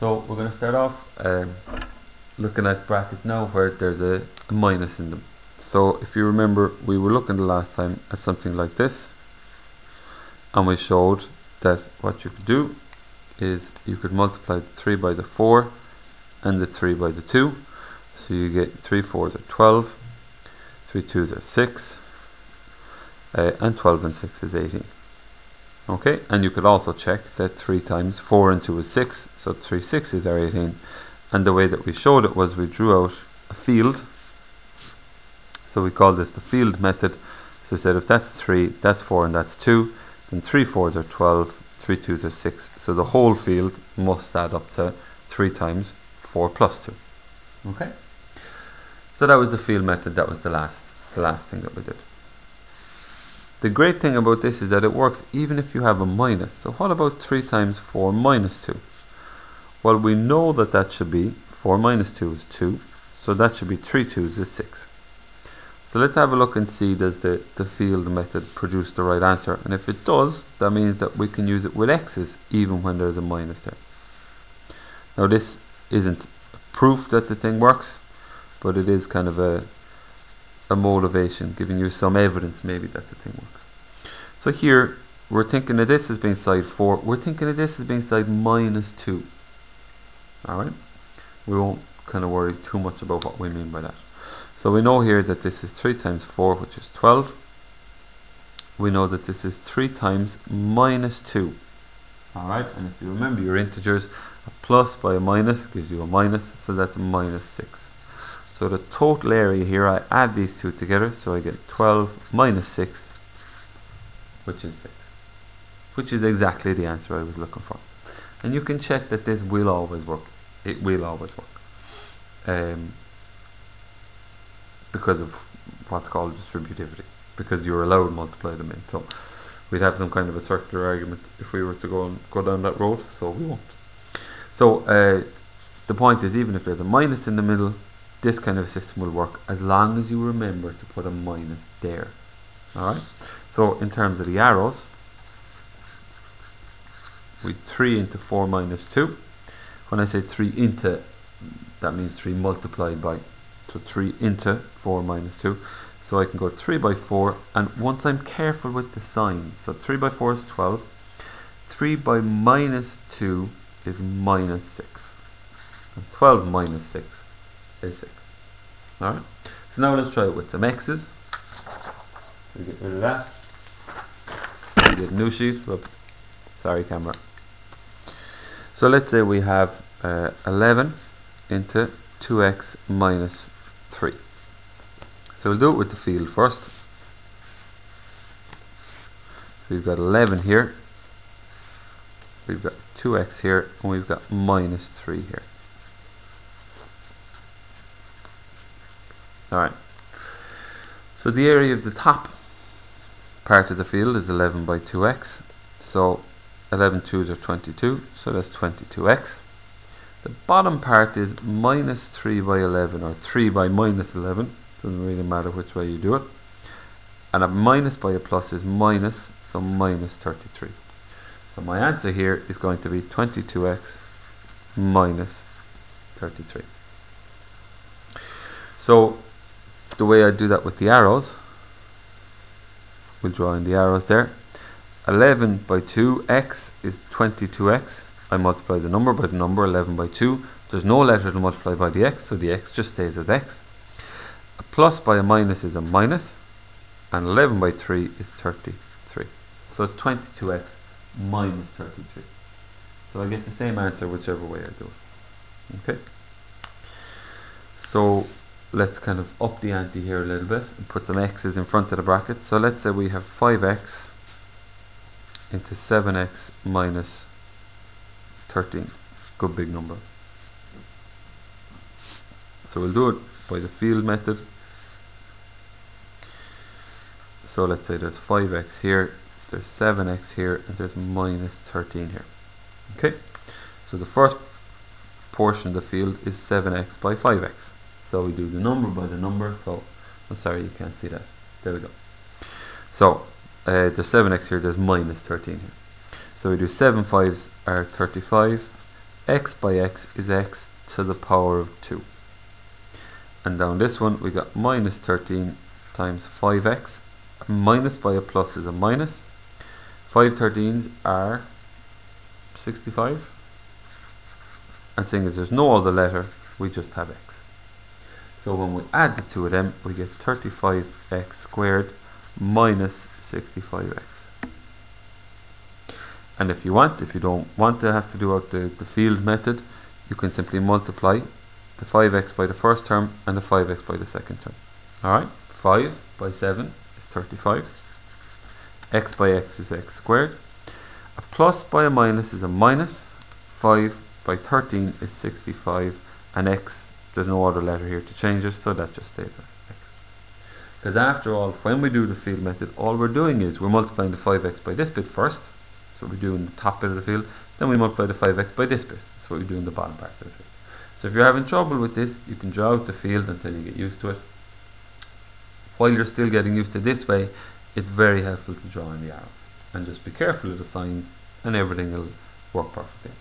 So we're going to start off looking at brackets now where there's a minus in them. So if you remember, we were looking the last time at something like this, and we showed that what you could do is you could multiply the 3 by the 4 and the 3 by the 2. So you get 3 4s are 12, 3 2s are 6, and 12 and 6 is 18. Okay, and you could also check that 3 times 4 and 2 is 6, so 3 6s are 18. And the way that we showed it was we drew out a field. So we call this the field method. So we said if that's 3, that's 4, and that's 2, then 3 4s are 12, 3 2s are 6. So the whole field must add up to 3 times 4 plus 2. Okay? So that was the field method. That was the last thing that we did. The great thing about this is that it works even if you have a minus. So what about 3 times 4 minus 2? Well, we know that that should be 4 minus 2 is 2. So that should be 3 2s is 6. So let's have a look and see, does the field method produce the right answer? And if it does, that means that we can use it with x's even when there's a minus there. Now this isn't proof that the thing works, but it is kind of a motivation, giving you some evidence maybe that the thing works. So here we're thinking of this as being side 4, we're thinking of this as being side minus 2. Alright, we won't kind of worry too much about what we mean by that. So we know here that this is 3 times 4, which is 12. We know that this is 3 times minus 2. Alright, and if you remember your integers, a plus by a minus gives you a minus, so that's minus 6. So the total area here, I add these two together, so I get 12 minus 6, which is 6. Which is exactly the answer I was looking for. And you can check that this will always work. It will always work. Because of what's called distributivity. Because you're allowed to multiply them in. So we'd have some kind of a circular argument if we were to go down that road, so we won't. So the point is, even if there's a minus in the middle, this kind of system will work as long as you remember to put a minus there. Alright? So in terms of the arrows, we 3 into 4 minus 2. When I say 3 into, that means 3 multiplied by. So 3 into 4 minus 2. So I can go 3 by 4, and once I'm careful with the signs, so 3 by 4 is 12, 3 by minus 2 is minus 6, and 12 minus 6 is 6. Alright, so now let's try it with some x's. So we get rid of that. We get a new sheet. Whoops, sorry camera. So let's say we have 11 into 2x minus 3. So we'll do it with the field first. So we've got 11 here, we've got 2x here, and we've got minus 3 here. Alright, so the area of the top part of the field is 11 by 2x. So 11 2s are 22, so that's 22x. The bottom part is minus 3 by 11, or 3 by minus 11. Doesn't really matter which way you do it. And a minus by a plus is minus, so minus 33. So my answer here is going to be 22x minus 33. So the way I do that with the arrows, we'll draw in the arrows there. 11 by 2x is 22x. I multiply the number by the number, 11 by 2. There's no letter to multiply by the x, so the x just stays as x. A plus by a minus is a minus, and 11 by 3 is 33. So 22x minus 33. So I get the same answer whichever way I do it. Okay? So let's kind of up the ante here a little bit and put some x's in front of the bracket. So let's say we have 5x into 7x minus 13. Good big number. So we'll do it by the field method. So let's say there's 5x here, there's 7x here, and there's minus 13 here. Okay, so the first portion of the field is 7x by 5x. So we do the number by the number. So I'm sorry, you can't see that. There we go. So there's 7x here, there's minus 13 here. So we do 7 5s are 35, x by x is x to the power of 2. And down this one we got minus 13 times 5x. A minus by a plus is a minus. 5 13s are 65. And seeing as there's no other letter, we just have x. So when we add the two of them, we get 35x squared minus 65x. And if you don't want to have to do out the field method, you can simply multiply the 5x by the first term and the 5x by the second term. Alright, 5 by 7 is 35. X by x is x squared. A plus by a minus is a minus. 5 by 13 is 65. And x, there's no other letter here to change it, so that just stays as x. Because after all, when we do the field method, all we're doing is we're multiplying the 5x by this bit first. That's what we do in the top bit of the field. Then we multiply the 5x by this bit. That's what we do in the bottom part of the field. So if you're having trouble with this, you can draw out the field until you get used to it. While you're still getting used to this way, it's very helpful to draw in the arrows. And just be careful of the signs and everything will work perfectly.